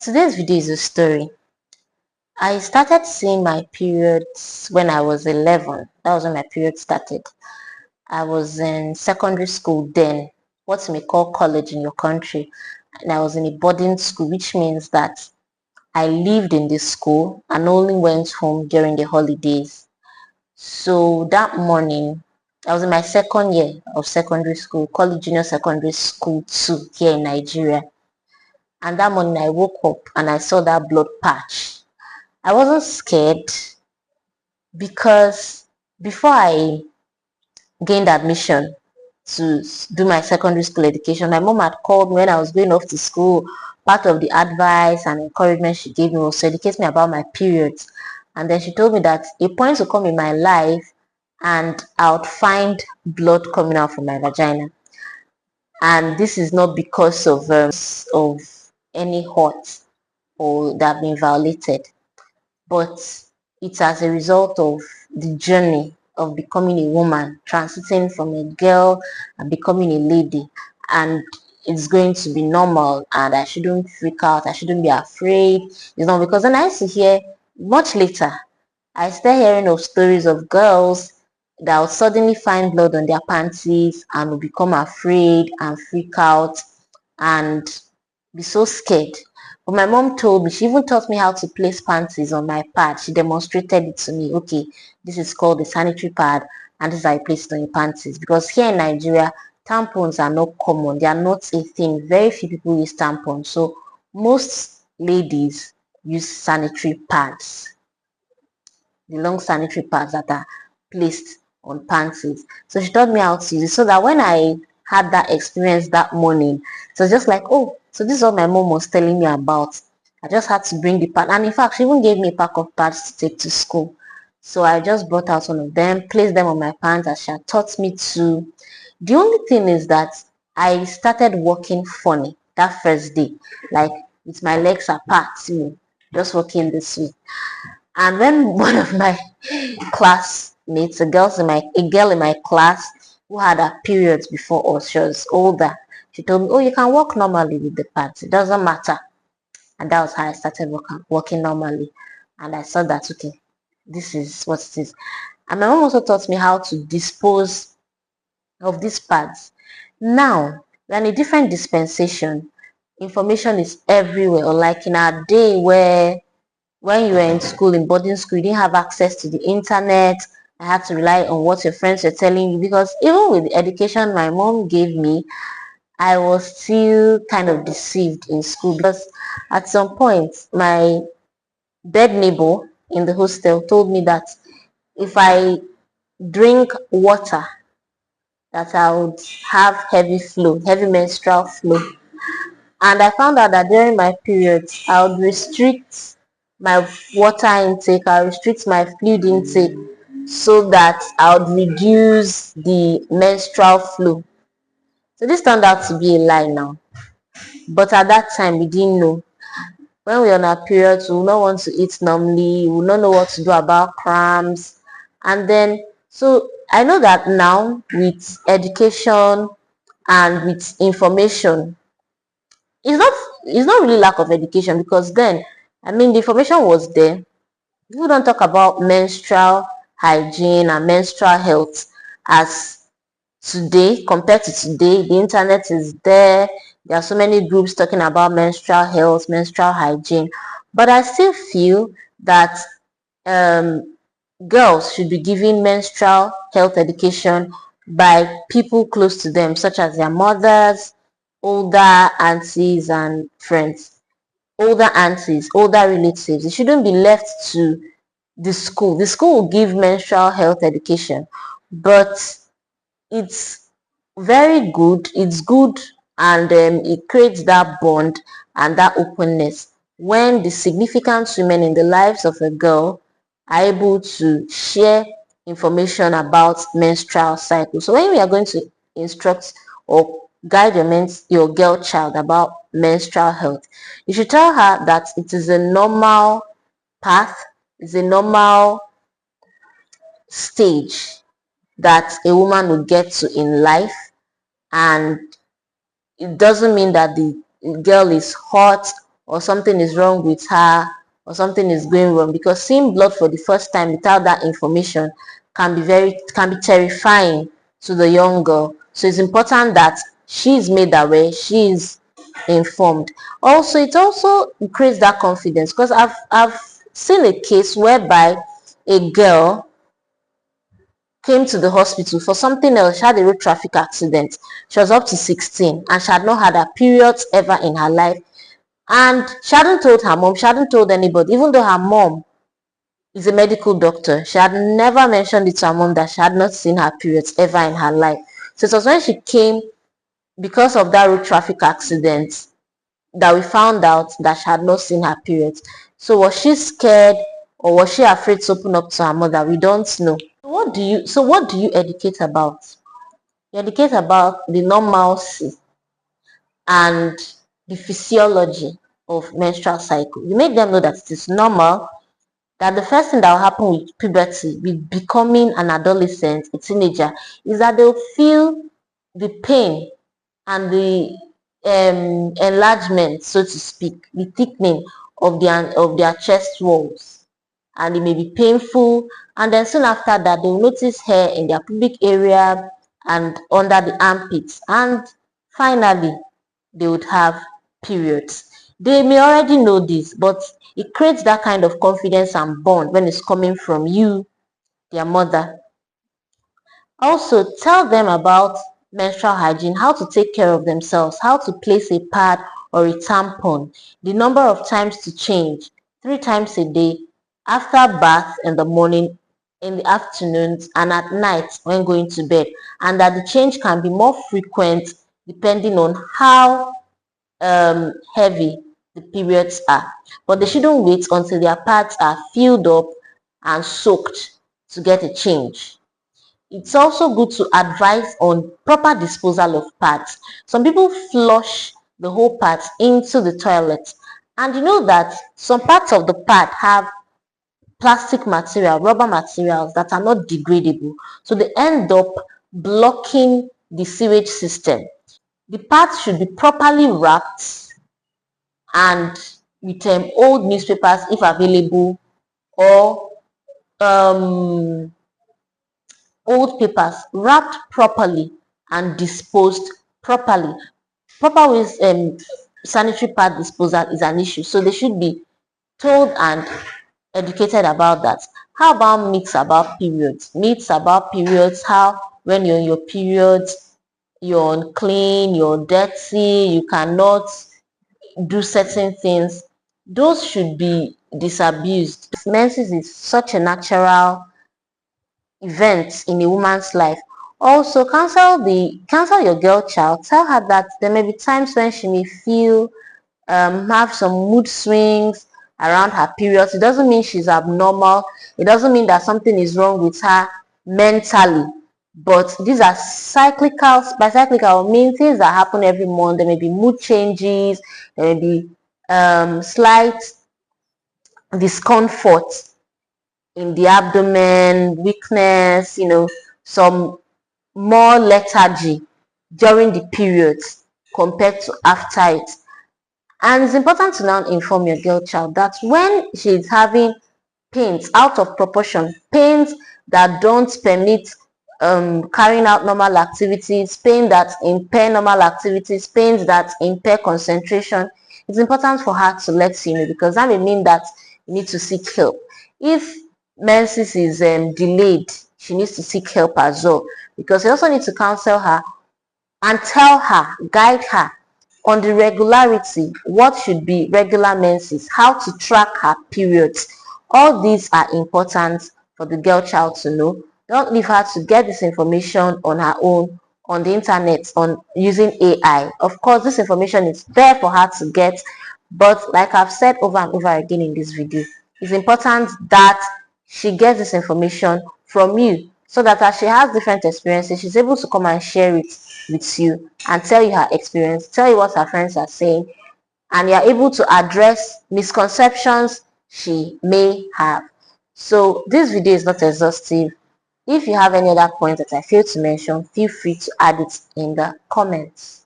Today's video is a story. I started seeing my periods when I was 11. That was when my period started. I was in secondary school then, what you may call college in your country. And I was in a boarding school, which means that I lived in this school and only went home during the holidays. So that morning, I was in my second year of secondary school, college junior secondary school 2 here in Nigeria. And that morning I woke up and I saw that blood patch. I wasn't scared because before I gained admission to do my secondary school education, my mom had called me when I was going off to school. Part of the advice and encouragement she gave me was to educate me about my periods. And then she told me that a point will come in my life and I would find blood coming out from my vagina. And this is not because of any hurt or that have been violated, but it's as a result of the journey of becoming a woman, transiting from a girl and becoming a lady. And it's going to be normal, and I shouldn't freak out, I shouldn't be afraid. You know, because then I used to hear much later, I started hearing of stories of girls that would suddenly find blood on their panties and would become afraid and freak out and be so scared. But my mom told me, she even taught me how to place panties on my pad. She demonstrated it to me. Okay, this is called the sanitary pad, and this is how you place it on your panties. Because here in Nigeria, tampons are not common. They are not a thing. Very few people use tampons. So most ladies use sanitary pads, the long sanitary pads that are placed on panties. So she taught me how to use it so that when I had that experience that morning, so just like, oh, so this is what my mom was telling me about. I just had to bring the pad, and in fact she even gave me a pack of pads to take to school. So I just brought out one of them, placed them on my pants as she had taught me to. The only thing is that I started walking funny that first day, like with my legs apart, just walking this way. And when one of my classmates, a girl in my class who had her periods before us, she was older. She told me, "Oh, you can walk normally with the pads. It doesn't matter." And that was how I started walking normally. And I saw that, okay, this is what it is. And my mom also taught me how to dispose of these pads. Now, we're in a different dispensation. Information is everywhere. Unlike in our day where when you were in school, in boarding school, you didn't have access to the internet. I had to rely on what your friends were telling you, because even with the education my mom gave me, I was still kind of deceived in school, because at some point my bed neighbor in the hostel told me that if I drink water, that I would have heavy menstrual flow. And I found out that during my periods, I would restrict my water intake, I restrict my fluid intake so that I would reduce the menstrual flow. So this turned out to be a lie now. But at that time, we didn't know. When we're on our periods, we will not want to eat normally, we will not know what to do about cramps. And then, so I know that now with education and with information, it's not it's not really lack of education, because then, I mean, the information was there. People don't talk about menstrual hygiene and menstrual health as today. Compared to today, the internet is there. There are so many groups talking about menstrual health, menstrual hygiene, but I still feel that um, girls should be given menstrual health education by people close to them, such as their mothers, older aunties and friends, older aunties, older relatives. It shouldn't be left to the school. The school will give menstrual health education, but it's very good. It's good, and it creates that bond and that openness when the significant women in the lives of a girl are able to share information about menstrual cycle. So when we are going to instruct or guide your girl child about menstrual health, you should tell her that it is a normal path, it's a normal stage that a woman will get to in life, and it doesn't mean that the girl is hot or something is wrong with her, or something is going wrong, because seeing blood for the first time without that information can be terrifying to the young girl. So it's important that she is made aware, she is informed. Also, it also creates that confidence, because I've seen a case whereby a girl came to the hospital for something else. She had a road traffic accident. She was up to 16 and she had not had her periods ever in her life. And she hadn't told her mom, she hadn't told anybody, even though her mom is a medical doctor. She had never mentioned it to her mom that she had not seen her periods ever in her life. So it was when she came, because of that road traffic accident, that we found out that she had not seen her periods. So was she scared, or was she afraid to open up to her mother? We don't know. What do you educate about? You educate about the normalcy and the physiology of menstrual cycle. You make them know that it is normal, that the first thing that will happen with puberty, with becoming an adolescent, a teenager, is that they'll feel the pain and the enlargement, so to speak, the thickening of their chest walls, and it may be painful. And then soon after that, they'll notice hair in their pubic area and under the armpits, and finally they would have periods. They may already know this, but it creates that kind of confidence and bond when it's coming from you, their mother. Also, tell them about menstrual hygiene, how to take care of themselves, how to place a pad or a tampon, the number of times to change, 3 times a day, after bath in the morning, in the afternoons, and at night when going to bed, and that the change can be more frequent depending on how heavy the periods are. But they shouldn't wait until their pads are filled up and soaked to get a change. It's also good to advise on proper disposal of pads. Some people flush the whole pads into the toilet, and you know that some parts of the pad have plastic material, rubber materials that are not degradable, so they end up blocking the sewage system. The pads should be properly wrapped and with old newspapers if available, or um, old papers, wrapped properly and disposed properly. Proper ways sanitary pad disposal is an issue, so they should be told and educated about that. How about myths about periods? Myths about periods, how when you're in your periods, you're unclean, you're dirty, you cannot do certain things. Those should be disabused. Menses is such a natural event in a woman's life. Also, counsel your girl child. Tell her that there may be times when she may feel have some mood swings around her periods. It doesn't mean she's abnormal. It doesn't mean that something is wrong with her mentally. But these are cyclical. By cyclical, I mean things that happen every month. There may be mood changes. There may be slight discomfort in the abdomen, weakness, some more lethargy during the periods compared to after it. And it's important to now inform your girl child that when she's having pains out of proportion, pains that don't permit carrying out normal activities, pain that impair normal activities, pains that impair concentration, it's important for her to let you know, because that may mean that you need to seek help. If menses is delayed, she needs to seek help as well, because you also need to counsel her and tell her, guide her on the regularity, what should be regular menses, how to track her periods. All these are important for the girl child to know. Don't leave her to get this information on her own, on the internet, on using AI. Of course, this information is there for her to get, but like I've said over and over again in this video, it's important that she gets this information from you, so that as she has different experiences, she's able to come and share it with you and tell you her experience, tell you what her friends are saying, and you're able to address misconceptions she may have. So this video is not exhaustive. If you have any other points that I failed to mention, feel free to add it in the comments.